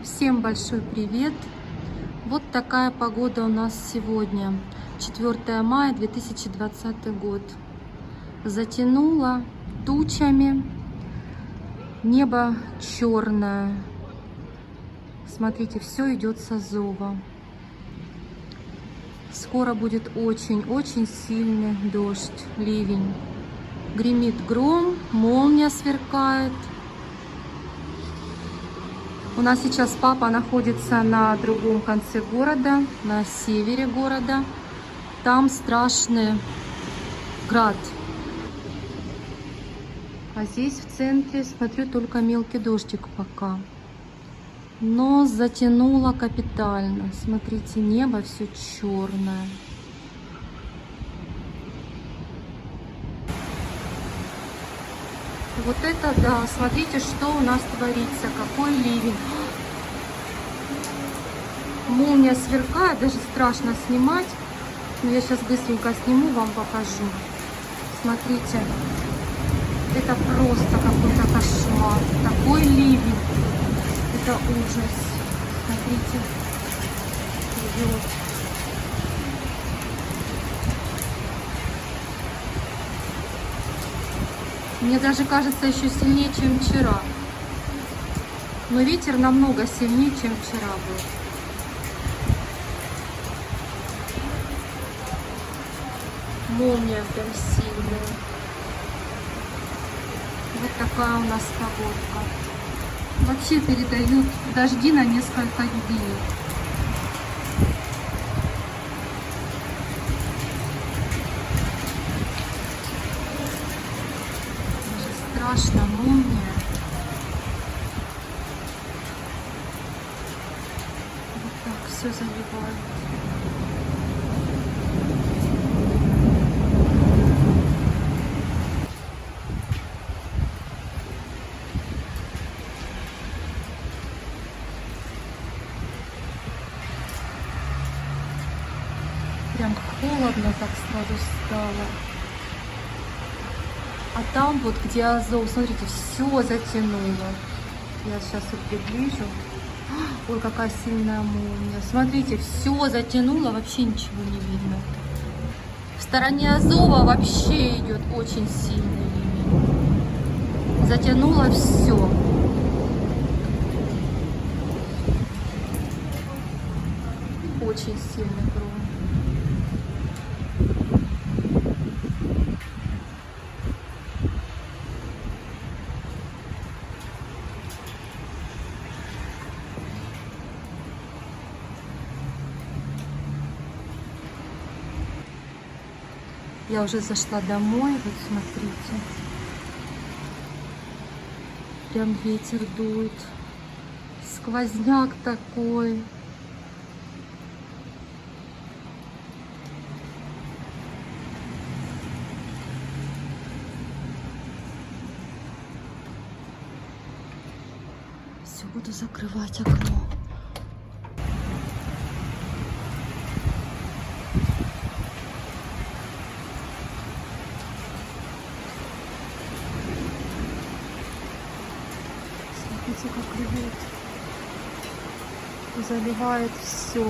Всем большой привет! Вот такая погода у нас сегодня, 4 мая 2020 год. Затянуло тучами, небо черное. Смотрите, все идет с Азова. Скоро будет очень-очень сильный дождь, ливень. Гремит гром, молния сверкает. У нас сейчас папа находится на другом конце города, на севере города. Там страшный град. А здесь в центре, смотрю, только мелкий дождик пока. Но затянуло капитально. Смотрите, небо все черное. Вот это да, смотрите, что у нас творится, какой ливень. Молния сверкает, даже страшно снимать. Но я сейчас быстренько сниму, вам покажу. Смотрите, это просто какой-то кошмар. Такой ливень, это ужас. Смотрите, идет. Мне даже кажется, еще сильнее, чем вчера. Но ветер намного сильнее, чем вчера был. Молния прям сильная. Вот такая у нас погодка. Вообще передают дожди на несколько дней. Страшно, молния. Вот так все заливает. Прям холодно так сразу стало. А там вот, где Азов, смотрите, все затянуло. Я сейчас вот приближу. Ой, какая сильная молния. Смотрите, все затянуло, вообще ничего не видно. В стороне Азова вообще идет очень сильный ливень. Затянуло все. Очень сильный гром. Я уже зашла домой, вот смотрите. Прям ветер дует. Сквозняк такой. Все, буду закрывать окно. Смотрите, как ревет. Заливает все.